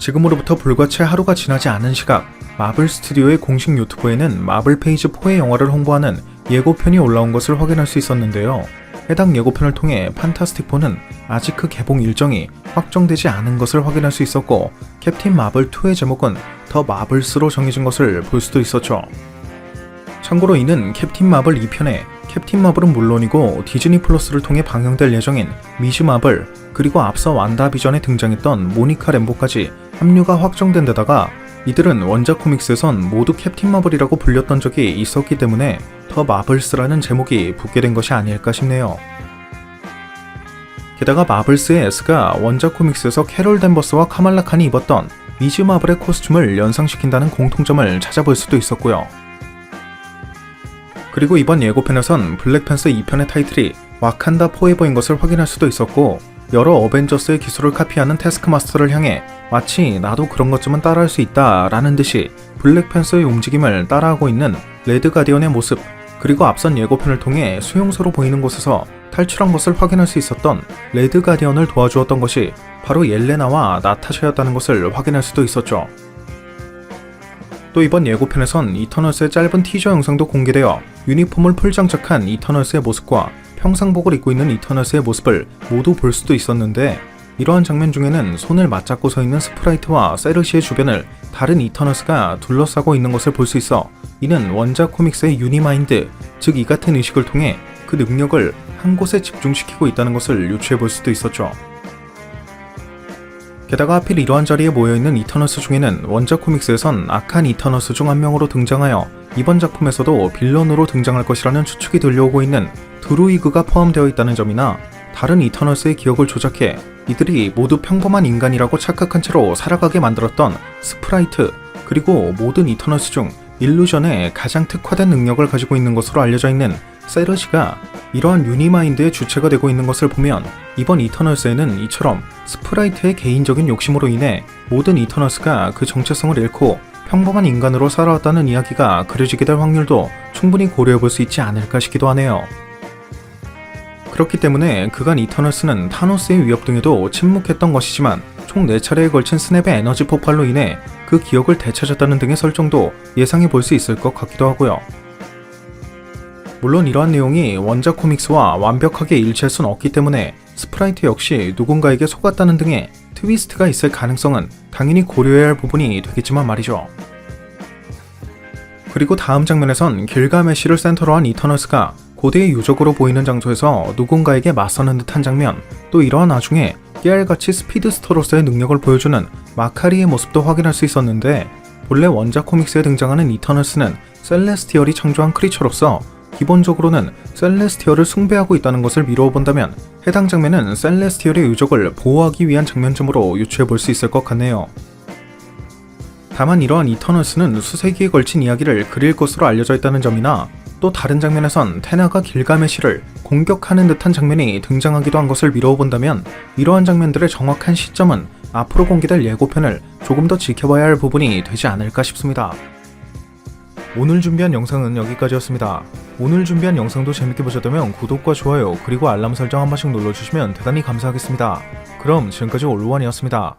지금으로부터 불과 채 하루가 지나지 않은 시각, 마블 스튜디오의 공식 유튜브에는 마블 페이지 4의 영화를 홍보하는 예고편이 올라온 것을 확인할 수 있었는데요. 해당 예고편을 통해 판타스틱 4는 아직 그 개봉 일정이 확정되지 않은 것을 확인할 수 있었고, 캡틴 마블 2의 제목은 더 마블스로 정해진 것을 볼 수도 있었죠. 참고로 이는 캡틴 마블 2편에 캡틴 마블은 물론이고 디즈니 플러스를 통해 방영될 예정인 미즈 마블, 그리고 앞서 완다비전에 등장했던 모니카 램보까지 합류가 확정된 데다가 이들은 원작 코믹스에선 모두 캡틴 마블이라고 불렸던 적이 있었기 때문에 더 마블스라는 제목이 붙게 된 것이 아닐까 싶네요. 게다가 마블스의 S가 원작 코믹스에서 캐롤 댄버스와 카말라 칸이 입었던 미즈 마블의 코스튬을 연상시킨다는 공통점을 찾아볼 수도 있었고요. 그리고 이번 예고편에선 블랙팬서 2편의 타이틀이 와칸다 포에버인 것을 확인할 수도 있었고, 여러 어벤져스의 기술을 카피하는 태스크마스터를 향해 마치 나도 그런 것쯤은 따라할 수 있다 라는 듯이 블랙팬서의 움직임을 따라하고 있는 레드 가디언의 모습, 그리고 앞선 예고편을 통해 수용소로 보이는 곳에서 탈출한 것을 확인할 수 있었던 레드 가디언을 도와주었던 것이 바로 옐레나와 나타샤였다는 것을 확인할 수도 있었죠. 또 이번 예고편에선 이터널스의 짧은 티저 영상도 공개되어 유니폼을 풀 장착한 이터널스의 모습과 평상복을 입고 있는 이터널스의 모습을 모두 볼 수도 있었는데, 이러한 장면 중에는 손을 맞잡고 서 있는 스프라이트와 세르시의 주변을 다른 이터널스가 둘러싸고 있는 것을 볼 수 있어 이는 원작 코믹스의 유니마인드, 즉 이 같은 의식을 통해 그 능력을 한 곳에 집중시키고 있다는 것을 유추해 볼 수도 있었죠. 게다가 하필 이러한 자리에 모여있는 이터널스 중에는 원작 코믹스에선 악한 이터널스 중 한 명으로 등장하여 이번 작품에서도 빌런으로 등장할 것이라는 추측이 들려오고 있는 드루이그가 포함되어 있다는 점이나, 다른 이터널스의 기억을 조작해 이들이 모두 평범한 인간이라고 착각한 채로 살아가게 만들었던 스프라이트, 그리고 모든 이터널스 중 일루전에 가장 특화된 능력을 가지고 있는 것으로 알려져 있는 세르시가 이러한 유니마인드의 주체가 되고 있는 것을 보면, 이번 이터널스에는 이처럼 스프라이트의 개인적인 욕심으로 인해 모든 이터널스가 그 정체성을 잃고 평범한 인간으로 살아왔다는 이야기가 그려지게 될 확률도 충분히 고려해 볼 수 있지 않을까 싶기도 하네요. 그렇기 때문에 그간 이터널스는 타노스의 위협 등에도 침묵했던 것이지만 총 4차례에 걸친 스냅의 에너지 폭발로 인해 그 기억을 되찾았다는 등의 설정도 예상해 볼 수 있을 것 같기도 하고요. 물론 이러한 내용이 원작 코믹스와 완벽하게 일치할 순 없기 때문에 스프라이트 역시 누군가에게 속았다는 등의 트위스트가 있을 가능성은 당연히 고려해야 할 부분이 되겠지만 말이죠. 그리고 다음 장면에선 길가메시를 센터로 한 이터널스가 고대의 유적으로 보이는 장소에서 누군가에게 맞서는 듯한 장면, 또 이러한 와중에 깨알같이 스피드스터로서의 능력을 보여주는 마카리의 모습도 확인할 수 있었는데, 본래 원작 코믹스에 등장하는 이터널스는 셀레스티얼이 창조한 크리처로서 기본적으로는 셀레스티얼을 숭배하고 있다는 것을 미루어 본다면 해당 장면은 셀레스티얼의 유적을 보호하기 위한 장면쯤으로 유추해 볼 수 있을 것 같네요. 다만 이러한 이터널스는 수세기에 걸친 이야기를 그릴 것으로 알려져 있다는 점이나, 또 다른 장면에선 테나가 길가메시를 공격하는 듯한 장면이 등장하기도 한 것을 미루어 본다면 이러한 장면들의 정확한 시점은 앞으로 공개될 예고편을 조금 더 지켜봐야 할 부분이 되지 않을까 싶습니다. 오늘 준비한 영상은 여기까지였습니다. 오늘 준비한 영상도 재밌게 보셨다면 구독과 좋아요 그리고 알람 설정 한 번씩 눌러주시면 대단히 감사하겠습니다. 그럼 지금까지 올루원이었습니다.